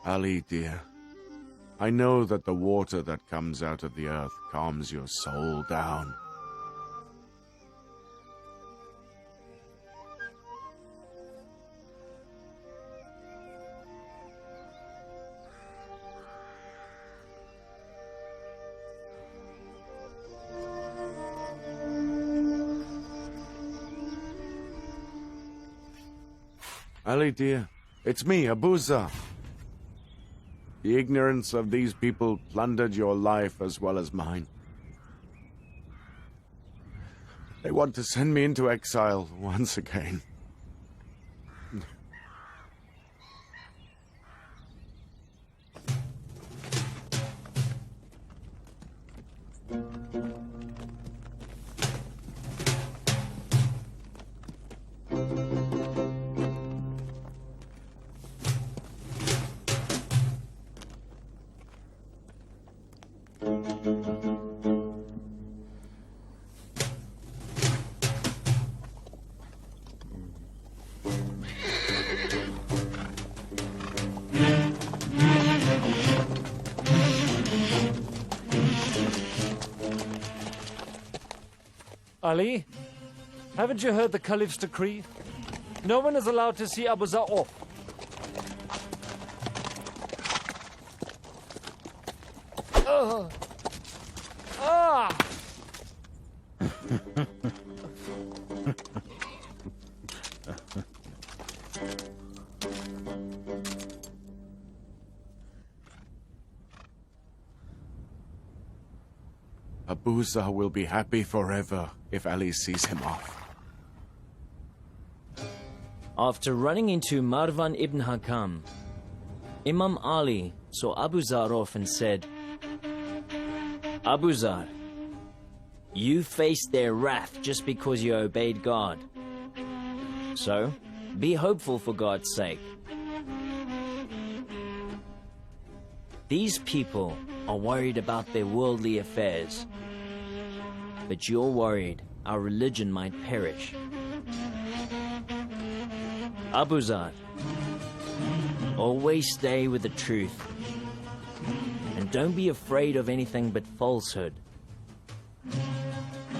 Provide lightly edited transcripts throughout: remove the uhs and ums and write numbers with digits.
Ali, dear, I know that the water that comes out of the earth calms your soul down. Ali, dear, it's me, Rabzah. The ignorance of these people plundered your life as well as mine. They want to send me into exile once again. Ali, haven't you heard the Caliph's decree? No one is allowed to see Rabzah off. Rabzah will be happy forever if Ali sees him off. After running into Marwan ibn Hakam, Imam Ali saw Rabzah off and said, Rabzah, you faced their wrath just because you obeyed God. So, be hopeful for God's sake. These people are worried about their worldly affairs, but you're worried our religion might perish. Rabzah, always stay with the truth, and don't be afraid of anything but falsehood.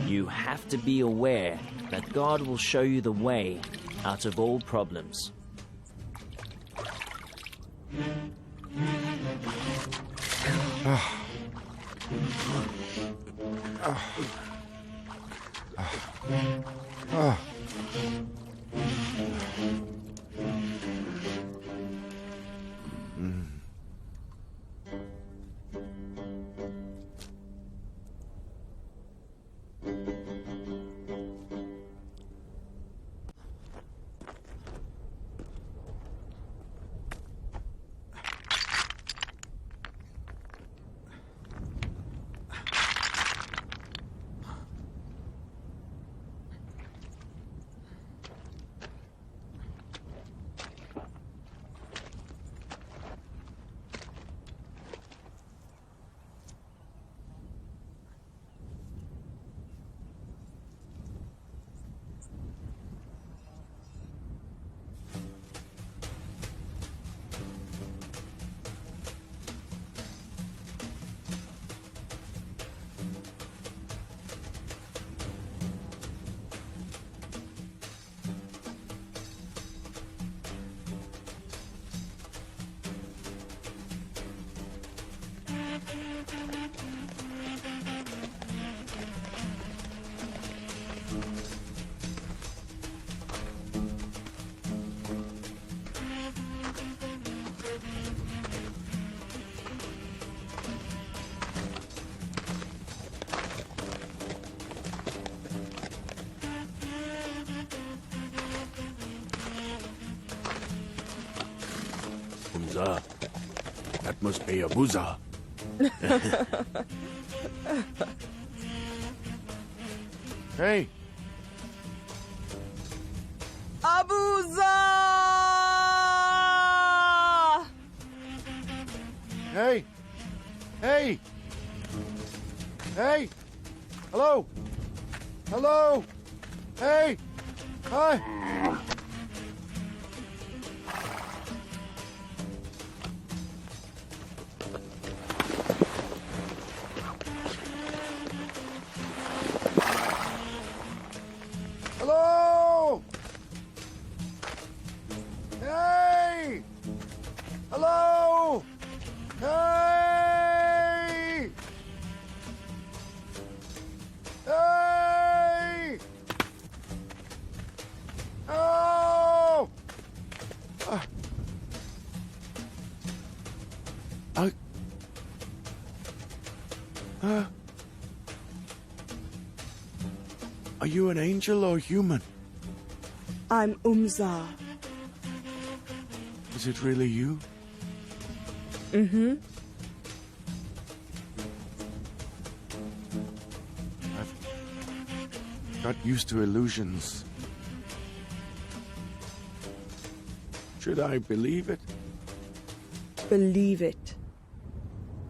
You have to be aware that God will show you the way out of all problems. Rabzah. That must be Abuza. Hey, Abuza! hey, hey, hey, hello, hello, hey, hi. Hello! Hey! Hello! Hey! Hey! Oh! Are you an angel or human? I'm Umza. Is it really you? Mm-hmm. I've got used to illusions. Should I believe it? Believe it.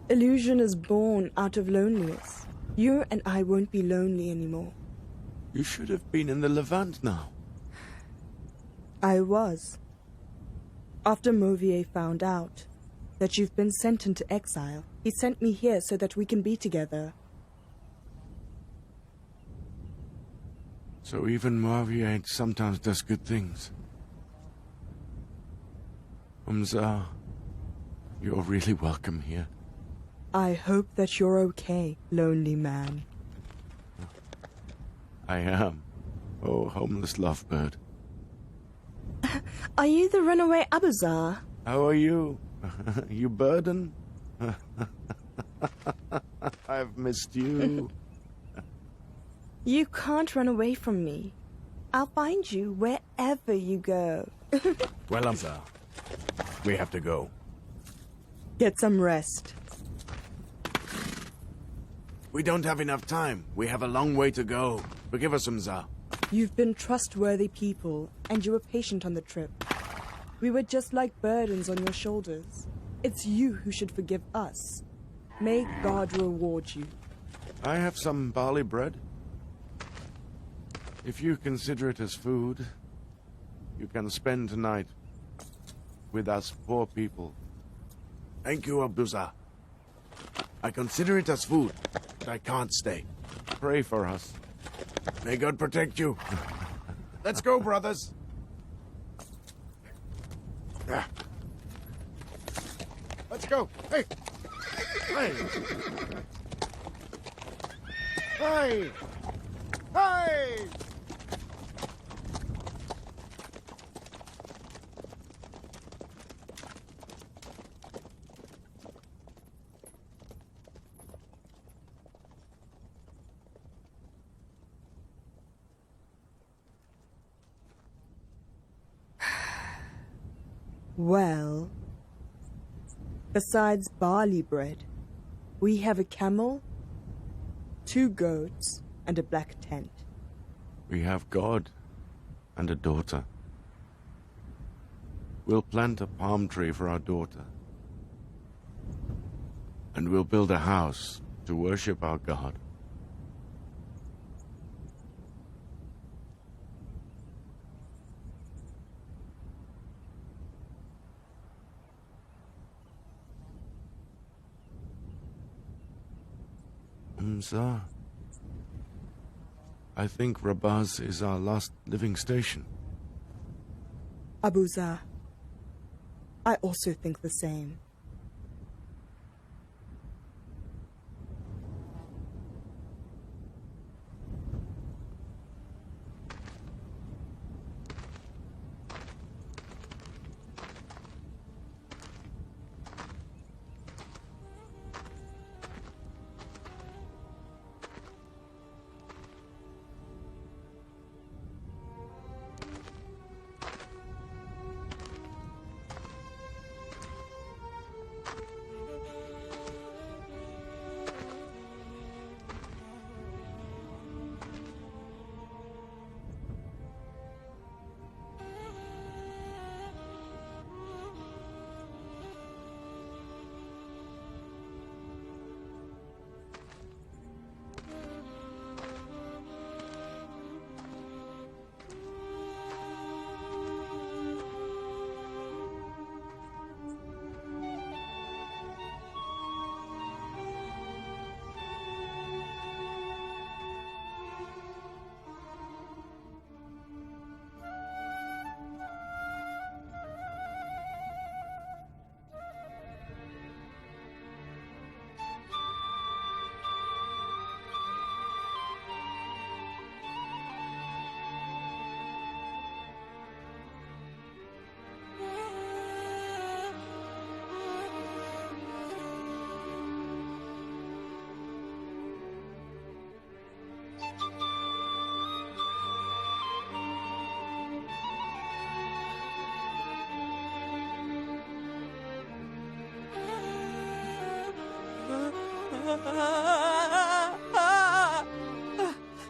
Illusion is born out of loneliness. You and I won't be lonely anymore. You should have been in the Levant now. I was. After Mauvais found out that you've been sent into exile, he sent me here so that we can be together. So even Mauvais sometimes does good things. Umza, you're really welcome here. I hope that you're okay, lonely man. I am. Oh, homeless lovebird. Are you the runaway Abuzar? How are you? You burden? I've missed you. You can't run away from me. I'll find you wherever you go. Well, Umza, we have to go. Get some rest. We don't have enough time. We have a long way to go. Forgive us, Umza. You've been trustworthy people, and you were patient on the trip. We were just like burdens on your shoulders. It's you who should forgive us. May God reward you. I have some barley bread. If you consider it as food, you can spend tonight with us poor people. Thank you, Abduzza. I consider it as food, but I can't stay. Pray for us. May God protect you. Let's go, brothers. Let's go. Hey. Hey. Hey. Hey. Well, besides barley bread, we have a camel, 2 goats, and a black tent. We have God and a daughter. We'll plant a palm tree for our daughter. And we'll build a house to worship our God. Dharr. I think Rabzah is our last living station. Abuzah, I also think the same.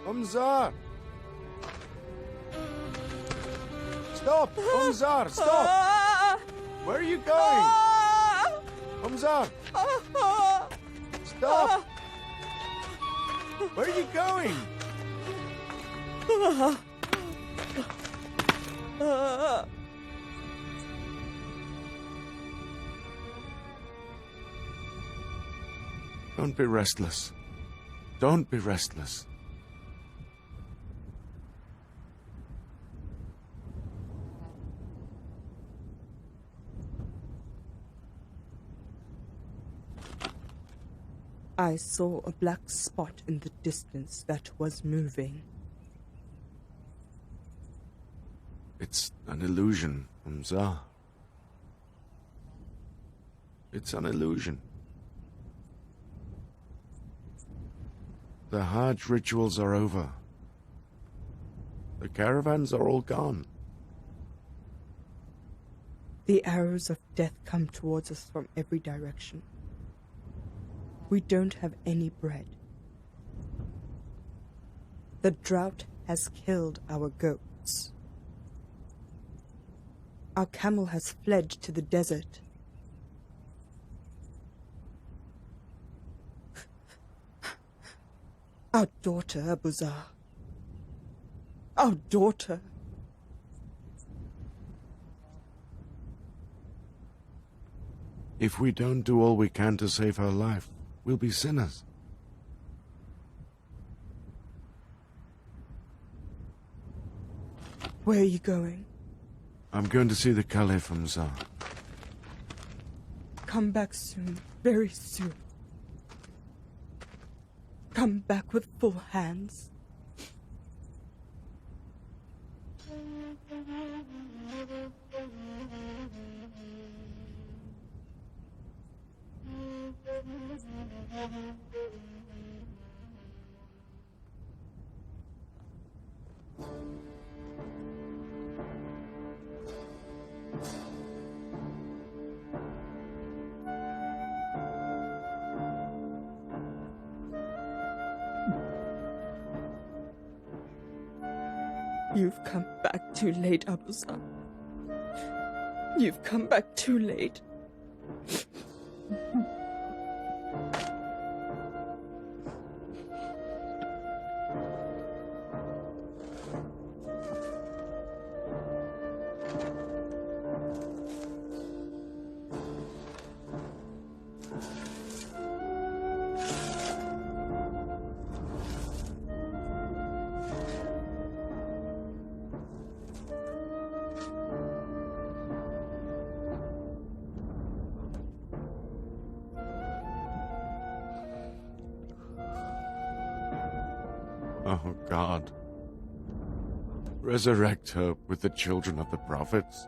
Dharr! Stop! Dharr, stop! Where are you going? Dharr! Stop! Where are you going? Don't be restless. Don't be restless. I saw a black spot in the distance that was moving. It's an illusion, Dharr. It's an illusion. The Hajj rituals are over. The caravans are all gone. The arrows of death come towards us from every direction. We don't have any bread. The drought has killed our goats. Our camel has fled to the desert. Our daughter, Abuzah. Our daughter. If we don't do all we can to save her life, we'll be sinners. Where are you going? I'm going to see the Caliph from Dharr. Come back soon, very soon. Come back with full hands. You've come back too late, Rabzah. You've come back too late. Oh, God. Resurrect her with the children of the prophets.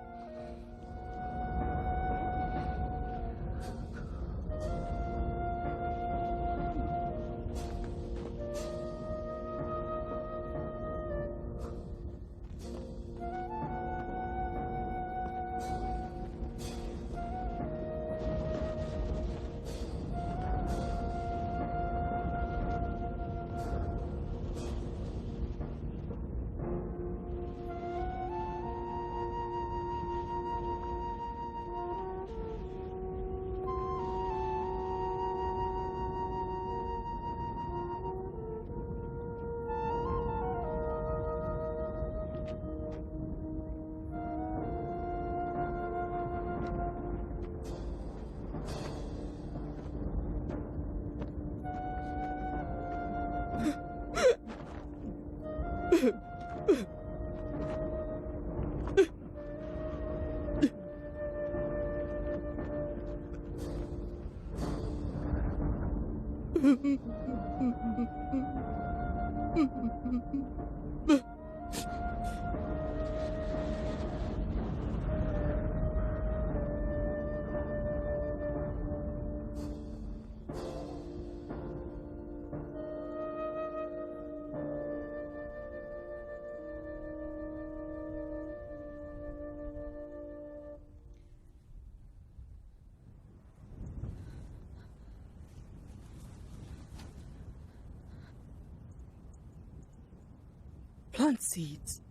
Plant seeds.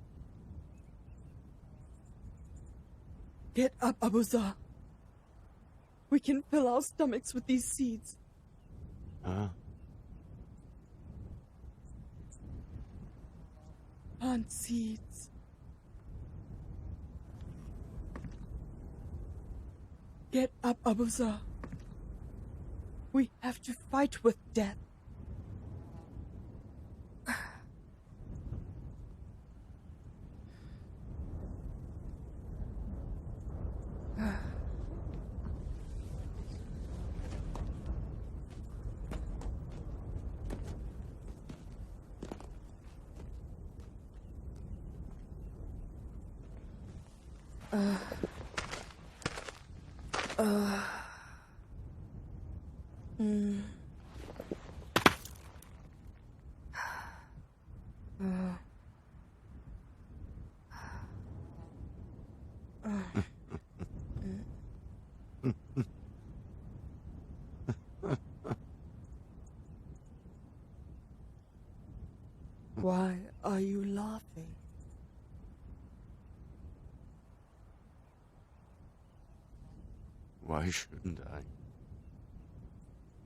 Get up, Rabzah. We can fill our stomachs with these seeds. Huh? Plant seeds. Get up, Rabzah. We have to fight with death. Why are you laughing? Why shouldn't I?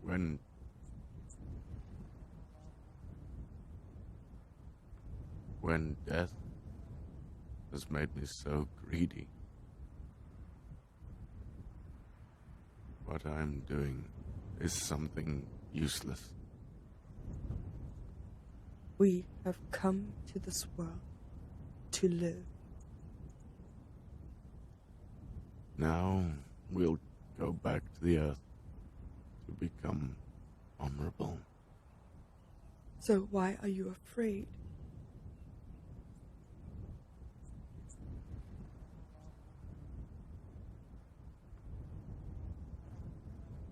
When death has made me so greedy. What I'm doing is something useless. We have come to this world to live. Now we'll go back to the earth to become honorable. So why are you afraid?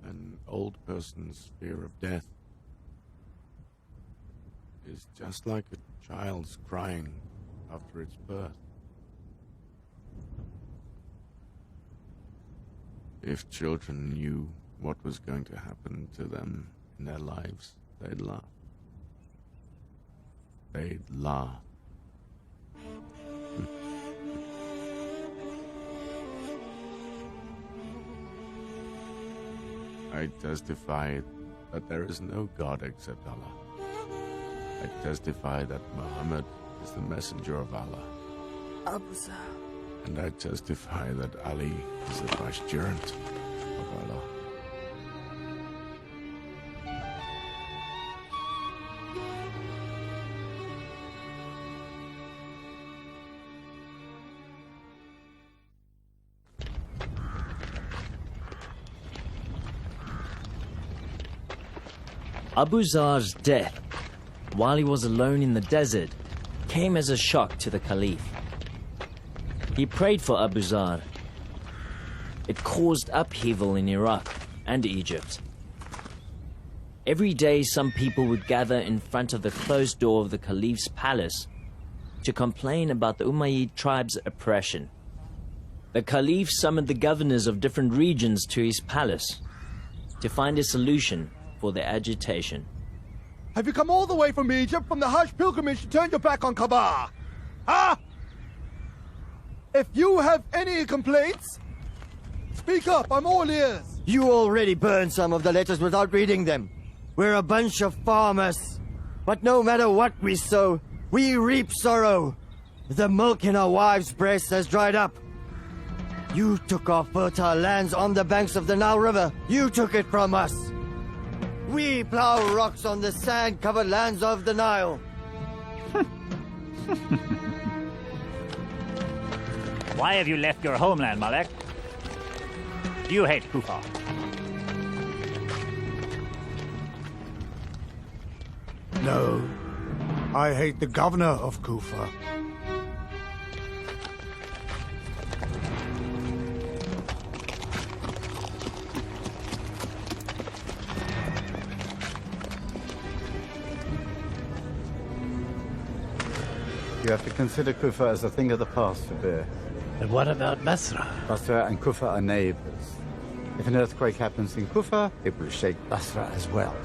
An old person's fear of death is just like a child's crying after its birth. If children knew what was going to happen to them in their lives, they'd laugh. They'd laugh. I testify that there is no God except Allah. I testify that Muhammad is the messenger of Allah. Rabzah. And I testify that Ali is the vicegerent of Allah. Abu Zar's death, while he was alone in the desert, came as a shock to the Caliph. He prayed for Abu Zar. It caused upheaval in Iraq and Egypt. Every day some people would gather in front of the closed door of the Caliph's palace to complain about the Umayyad tribe's oppression. The Caliph summoned the governors of different regions to his palace to find a solution for their agitation. Have you come all the way from Egypt, from the Hajj pilgrimage, to turn your back on Kaaba? Huh? If you have any complaints, speak up, I'm all ears. You already burned some of the letters without reading them. We're a bunch of farmers. But no matter what we sow, we reap sorrow. The milk in our wives' breasts has dried up. You took our fertile lands on the banks of the Nile River. You took it from us. We plow rocks on the sand-covered lands of the Nile. Why have you left your homeland, Malek? Do you hate Kufa? No, I hate the governor of Kufa. You have to consider Kufa as a thing of the past, Dharr. But what about Basra? Basra and Kufa are neighbors. If an earthquake happens in Kufa, it will shake Basra as well.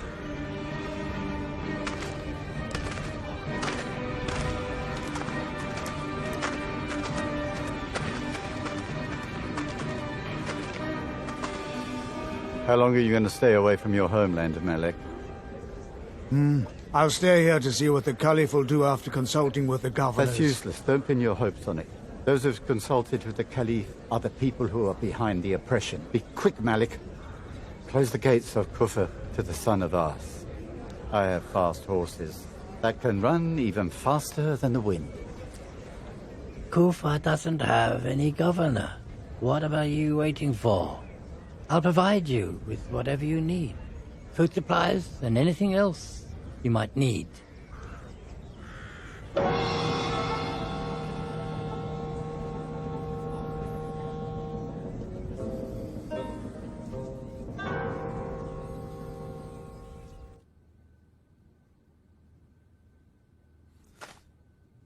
How long are you going to stay away from your homeland, Malek? I'll stay here to see what the Caliph will do after consulting with the governors. That's useless. Don't pin your hopes on it. Those who've consulted with the Caliph are the people who are behind the oppression. Be quick, Malik. Close the gates of Kufa to the son of Ars. I have fast horses that can run even faster than the wind. Kufa doesn't have any governor. What are you waiting for? I'll provide you with whatever you need. Food supplies and anything else you might need.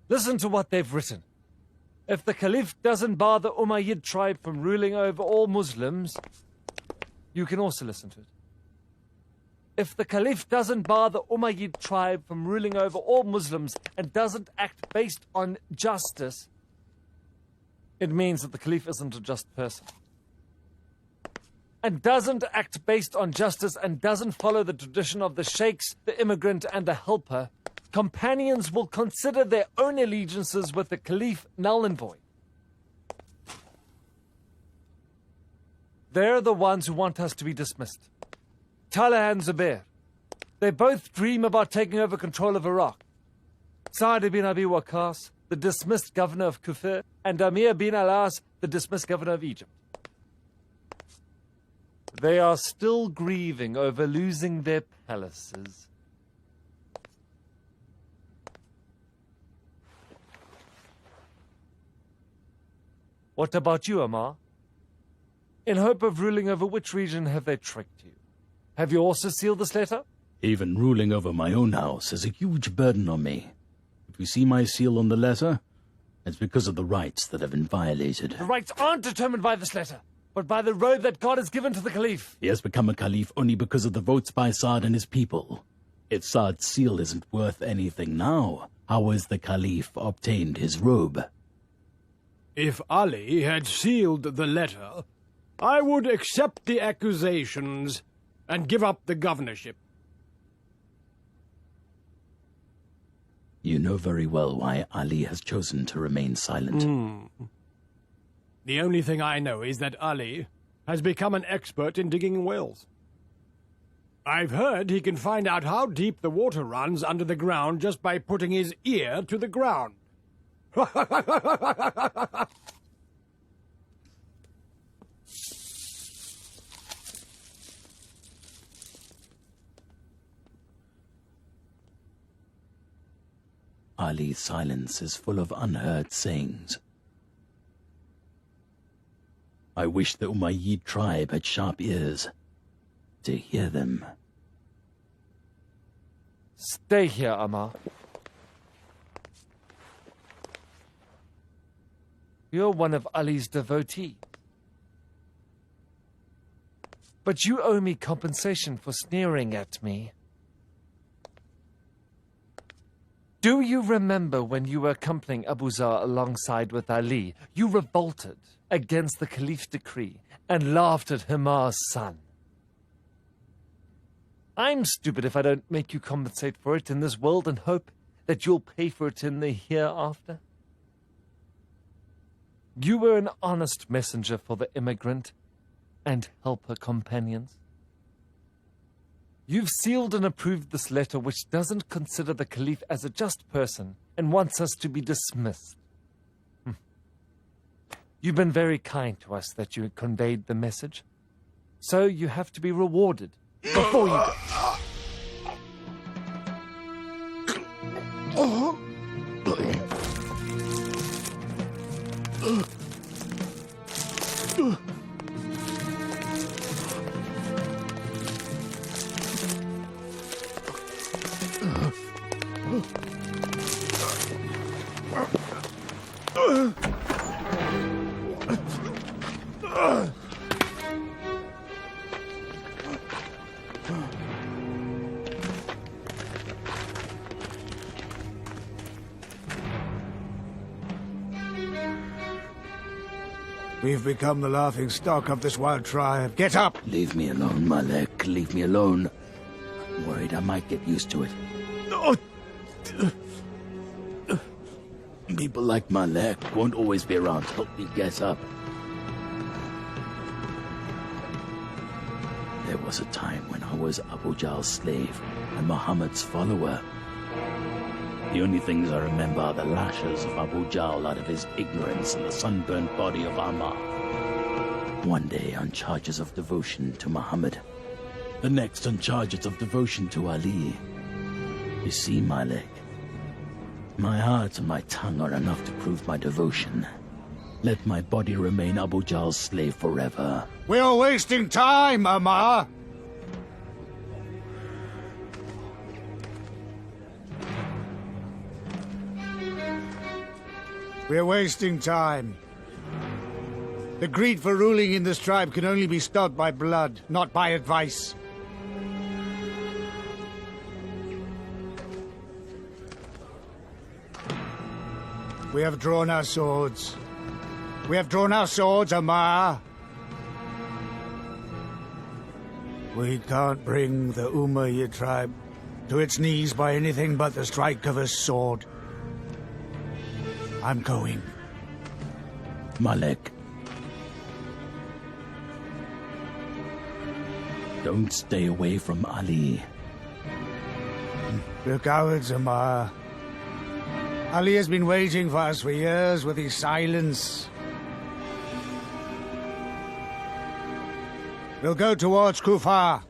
Listen to what they've written. If the Caliph doesn't bar the Umayyad tribe from ruling over all Muslims, you can also listen to it. If the Caliph doesn't bar the Umayyad tribe from ruling over all Muslims and doesn't act based on justice, it means that the Caliph isn't a just person. And doesn't act based on justice and doesn't follow the tradition of the sheikhs, the immigrant, and the helper, companions will consider their own allegiances with the Caliph null and void. They're the ones who want us to be dismissed. Talha and Zubair. They both dream about taking over control of Iraq. Sa'd ibn Abi Waqqas, the dismissed governor of Kufa, and Amir bin al-As, the dismissed governor of Egypt. They are still grieving over losing their palaces. What about you, Amar? In hope of ruling over which region have they tricked you? Have you also sealed this letter? Even ruling over my own house is a huge burden on me. If you see my seal on the letter, it's because of the rights that have been violated. The rights aren't determined by this letter, but by the robe that God has given to the Caliph. He has become a Caliph only because of the votes by Saad and his people. If Saad's seal isn't worth anything now, how has the Caliph obtained his robe? If Ali had sealed the letter, I would accept the accusations and give up the governorship. You know very well why Ali has chosen to remain silent. The only thing I know is that Ali has become an expert in digging wells. I've heard he can find out how deep the water runs under the ground just by putting his ear to the ground. Ali's silence is full of unheard sayings. I wish the Umayyad tribe had sharp ears to hear them. Stay here, Amar. You're one of Ali's devotees. But you owe me compensation for sneering at me. Do you remember when you were accompanying Abu Zar alongside with Ali? You revolted against the Caliph's decree and laughed at Himar's son. I'm stupid if I don't make you compensate for it in this world and hope that you'll pay for it in the hereafter. You were an honest messenger for the immigrant and helper companions. You've sealed and approved this letter which doesn't consider the Caliph as a just person and wants us to be dismissed. You've been very kind to us that you conveyed the message. So you have to be rewarded before you go. We've become the laughing stock of this wild tribe. Get up! Leave me alone, Malek. Leave me alone. I'm worried I might get used to it. People like Malek won't always be around to help me get up. There was a time when I was Abu Jahl's slave and Muhammad's follower. The only things I remember are the lashes of Abu Jahl out of his ignorance and the sunburnt body of Ammar. One day on charges of devotion to Muhammad, the next on charges of devotion to Ali. You see, Malek, my heart and my tongue are enough to prove my devotion. Let my body remain Abu Jahl's slave forever. We're wasting time, Ammar! We're wasting time. The greed for ruling in this tribe can only be stopped by blood, not by advice. We have drawn our swords. We have drawn our swords, Ammar. We can't bring the Umayyad tribe to its knees by anything but the strike of a sword. I'm going. Malek. Don't stay away from Ali. We're cowards, Ammar. Ali has been waiting for us for years with his silence. We'll go towards Kufa.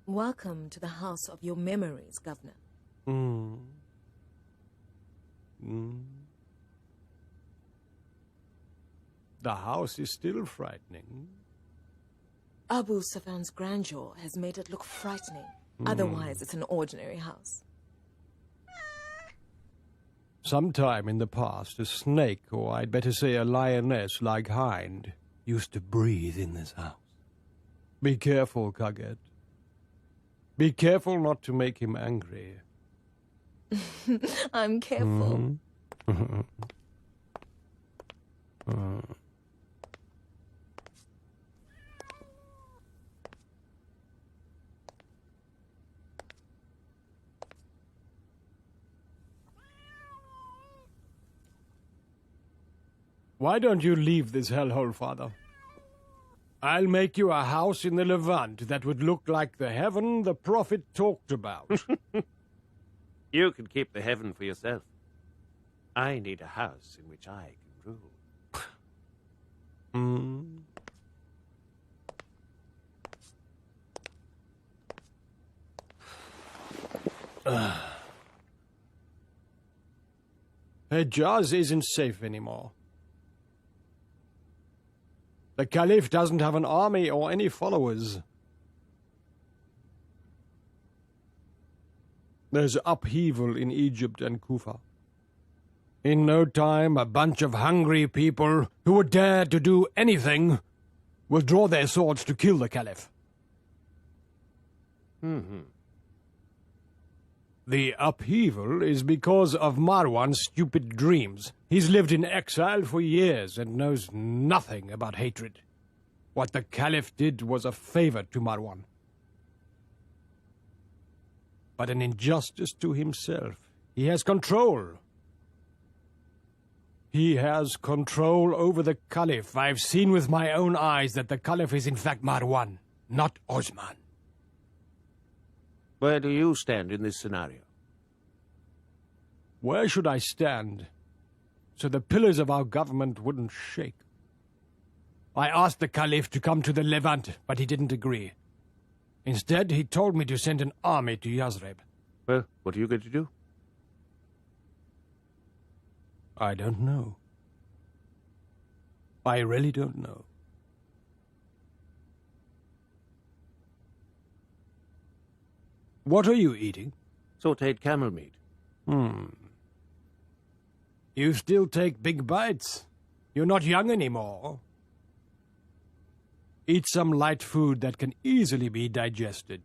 Welcome to the house of your memories, Governor. The house is still frightening. Abu Sufyan's grandeur has made it look frightening. Otherwise, it's an ordinary house. Sometime in the past, a snake, or I'd better say a lioness like Hind, used to breathe in this house. Be careful, Kaget. Be careful not to make him angry. I'm careful. Why don't you leave this hellhole, Father? I'll make you a house in the Levant that would look like the heaven the Prophet talked about. You can keep the heaven for yourself. I need a house in which I can rule. Hejaz isn't safe anymore. The Caliph doesn't have an army or any followers. There's upheaval in Egypt and Kufa. In no time, a bunch of hungry people who would dare to do anything will draw their swords to kill the Caliph. The upheaval is because of Marwan's stupid dreams. He's lived in exile for years and knows nothing about hatred. What the Caliph did was a favor to Marwan, but an injustice to himself. He has control. He has control over the Caliph. I've seen with my own eyes that the Caliph is in fact Marwan, not Osman. Where do you stand in this scenario? Where should I stand so the pillars of our government wouldn't shake? I asked the Caliph to come to the Levant, but he didn't agree. Instead, he told me to send an army to Yazreb. Well, what are you going to do? I don't know. I really don't know. What are you eating? Sautéed camel meat. You still take big bites. You're not young anymore. Eat some light food that can easily be digested.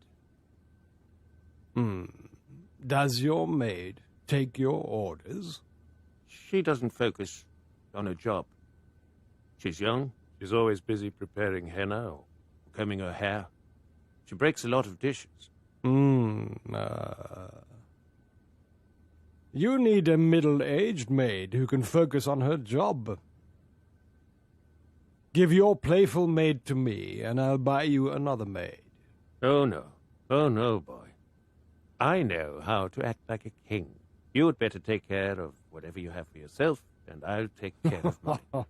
Does your maid take your orders? She doesn't focus on her job. She's young. She's always busy preparing henna or combing her hair. She breaks a lot of dishes. You need a middle-aged maid who can focus on her job. Give your playful maid to me, and I'll buy you another maid. Oh, no. Oh, no, boy. I know how to act like a king. You had better take care of whatever you have for yourself, and I'll take care of mine.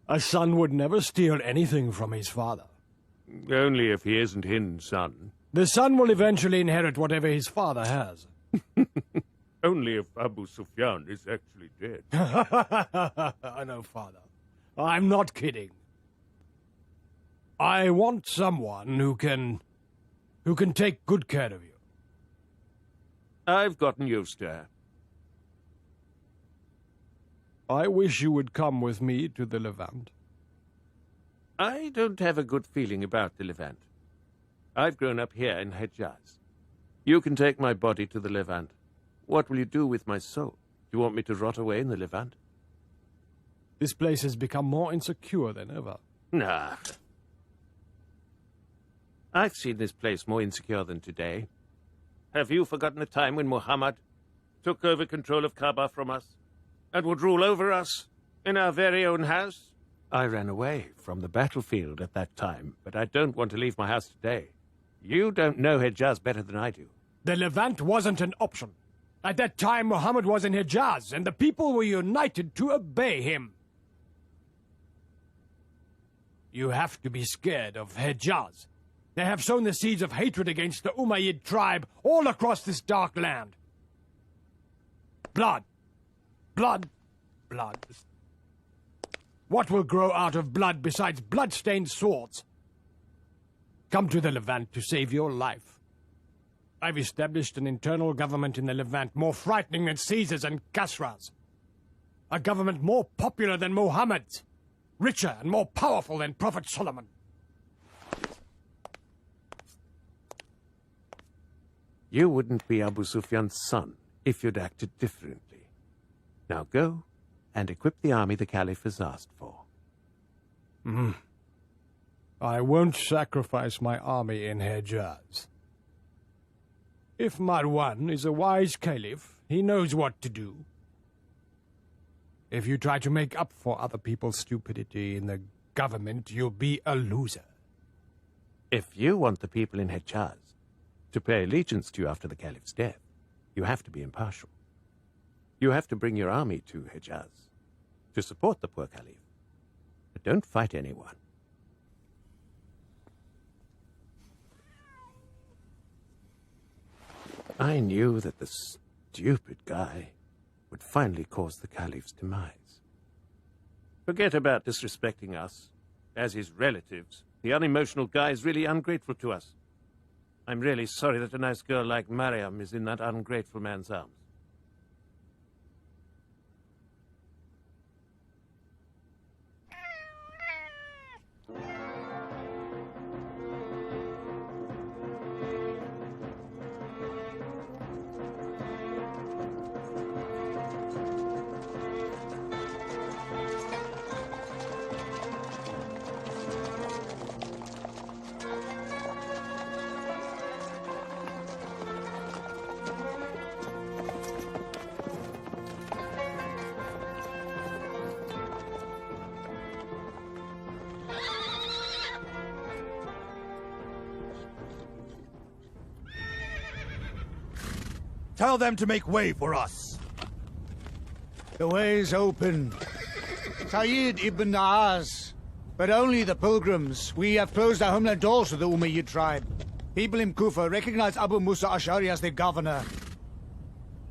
A son would never steal anything from his father. Only if he isn't Hind's son. The son will eventually inherit whatever his father has. Only if Abu Sufyan is actually dead. No, father. I'm not kidding. I want someone who can take good care of you. I've gotten used to her. I wish you would come with me to the Levant. I don't have a good feeling about the Levant. I've grown up here in Hejaz. You can take my body to the Levant. What will you do with my soul? Do you want me to rot away in the Levant? This place has become more insecure than ever. Nah. I've seen this place more insecure than today. Have you forgotten the time when Muhammad took over control of Kaaba from us and would rule over us in our very own house? I ran away from the battlefield at that time, but I don't want to leave my house today. You don't know Hejaz better than I do. The Levant wasn't an option. At that time, Muhammad was in Hejaz, and the people were united to obey him. You have to be scared of Hejaz. They have sown the seeds of hatred against the Umayyad tribe all across this dark land. Blood. Blood. Blood. What will grow out of blood besides blood-stained swords? Come to the Levant to save your life. I've established an internal government in the Levant more frightening than Caesar's and Kasra's. A government more popular than Muhammad's. Richer and more powerful than Prophet Solomon. You wouldn't be Abu Sufyan's son if you'd acted differently. Now go and equip the army the Caliph has asked for. I won't sacrifice my army in Hejaz. If Marwan is a wise Caliph, he knows what to do. If you try to make up for other people's stupidity in the government, you'll be a loser. If you want the people in Hejaz to pay allegiance to you after the Caliph's death, you have to be impartial. You have to bring your army to Hejaz to support the poor Caliph. But don't fight anyone. I knew that the stupid guy would finally cause the Caliph's demise. Forget about disrespecting us as his relatives. The unemotional guy is really ungrateful to us. I'm really sorry that a nice girl like Mariam is in that ungrateful man's arms. Tell them to make way for us. The way's open. Sayyid ibn Naaz. But only the pilgrims. We have closed our homeland doors to the Umayyad tribe. People in Kufa recognize Abu Musa Ash'ari as their governor.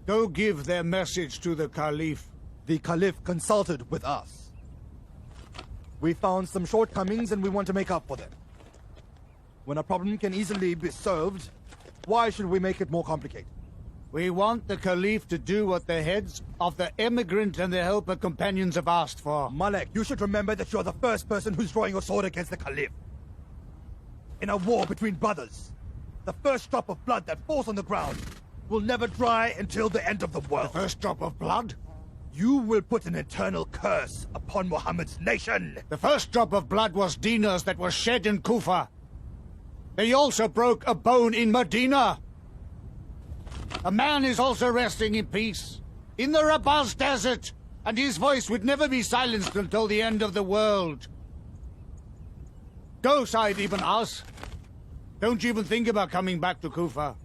Go give their message to the Caliph. The Caliph consulted with us. We found some shortcomings and we want to make up for them. When a problem can easily be solved, why should we make it more complicated? We want the Caliph to do what the heads of the emigrant and their helper companions have asked for. Malek, you should remember that you're the first person who's drawing a sword against the Caliph. In a war between brothers, the first drop of blood that falls on the ground will never dry until the end of the world. The first drop of blood? You will put an eternal curse upon Muhammad's nation. The first drop of blood was dinars that were shed in Kufa. They also broke a bone in Medina. A man is also resting in peace in the Rabzah desert, and his voice would never be silenced until the end of the world. Go, Said ibn As. Don't you even think about coming back to Kufa.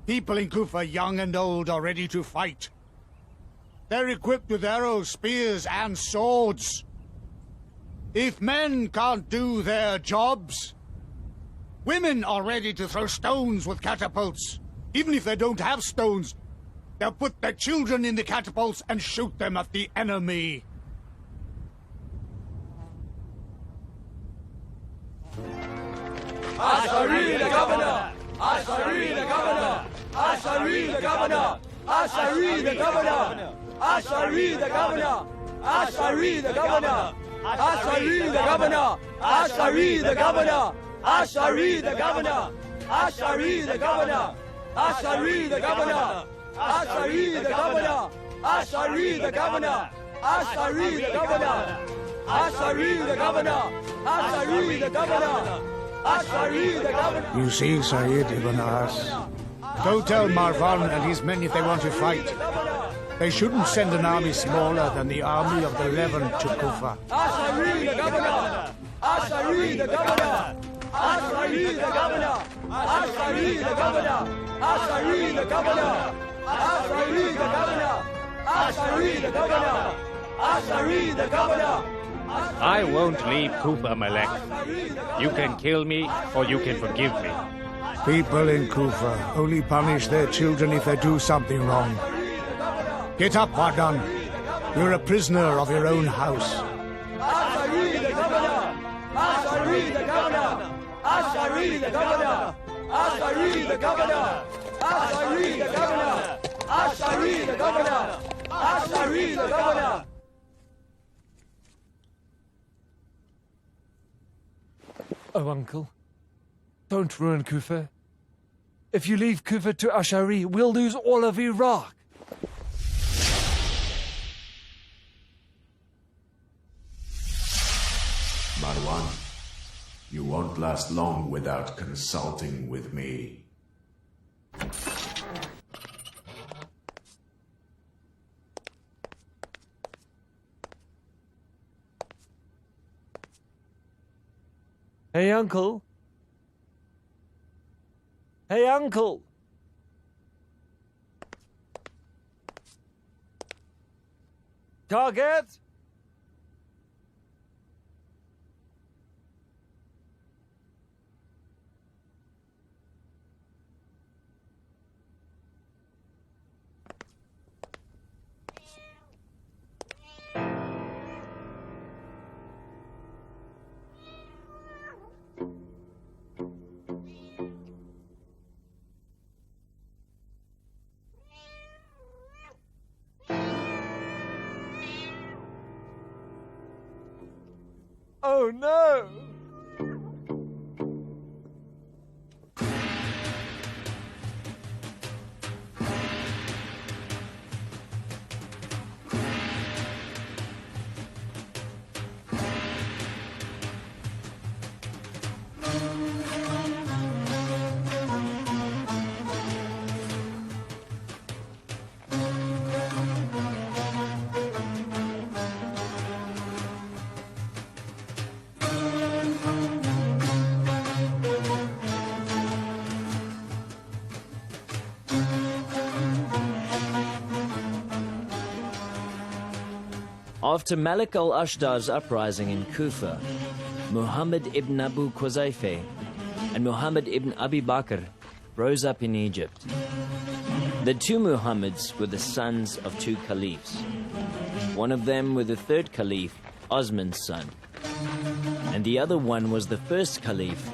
People in Kufa, young and old, are ready to fight. They're equipped with arrows, spears, and swords. If men can't do their jobs, women are ready to throw stones with catapults. Even if they don't have stones, they'll put their children in the catapults and shoot them at the enemy. Ash'ari the governor! Ash'ari the governor! Ashari the governor! Ashari the governor! Ashari the governor! Ashari the governor! Ashari the governor! Ashari the governor! Ashari the governor! Ashari the governor! Ashari the governor! Ashari the governor! Ashari the governor! Ashari the governor! Ashari the governor! Ashari the governor! Ashari the governor! You see, Sayyid Ibn As. Go tell Marwan and his men if they want to fight. They shouldn't send an army smaller than the army of the Levant to Kufa. Ashari the governor! Ashari the governor! Ashari the governor! Ashari the governor! Ashari the governor! Ashari the governor! Ashari the governor! Ashari the governor! I won't leave Kufa, Malek. You can kill me or you can forgive me. People in Kufa only punish their children if they do something wrong. Get up, Wardan. You're a prisoner of your own house. Ashari the governor! Ashari the governor! Ashari the governor! Ashari the governor! Ashari the governor! Ashari the governor! Ashari the governor! Oh, uncle, don't ruin Kufa. If you leave Kufa to Ashari, we'll lose all of Iraq. Marwan, you won't last long without consulting with me. Hey, uncle. Hey, uncle. Target? Oh no! After Malik al-Ashtar's uprising in Kufa, Muhammad ibn Abu Quzayfeh and Muhammad ibn Abi Bakr rose up in Egypt. The two Muhammads were the sons of two caliphs. One of them was the third caliph, Osman's son, and the other one was the first caliph,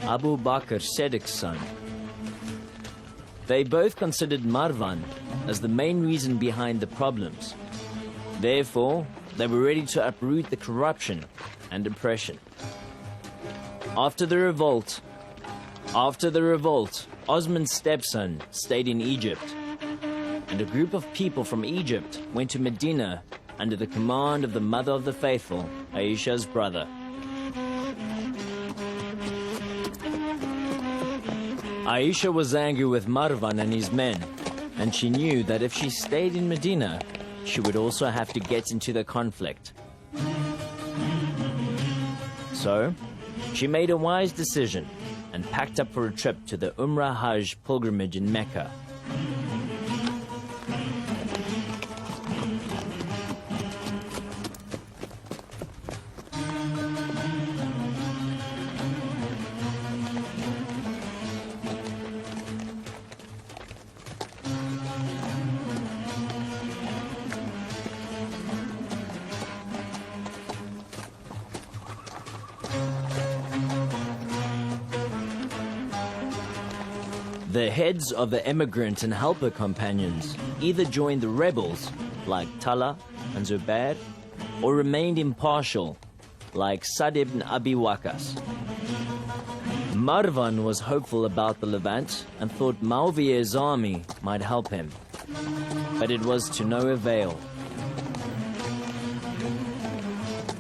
Abu Bakr Siddiq's son. They both considered Marwan as the main reason behind the problems. Therefore, they were ready to uproot the corruption and oppression. After the revolt, Osman's stepson stayed in Egypt, and a group of people from Egypt went to Medina under the command of the mother of the faithful, Aisha's brother. Aisha was angry with Marwan and his men, and she knew that if she stayed in Medina, she would also have to get into the conflict. So, she made a wise decision and packed up for a trip to the Umrah Hajj pilgrimage in Mecca. The heads of the emigrant and helper companions either joined the rebels, like Tala and Zubair, or remained impartial, like Sad ibn Abi Waqas. Marwan was hopeful about the Levant and thought Muawiyah's army might help him, but it was to no avail.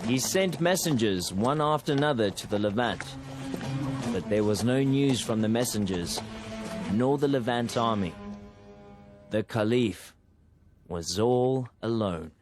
He sent messengers one after another to the Levant, but there was no news from the messengers, nor the Levant army. The Caliph was all alone.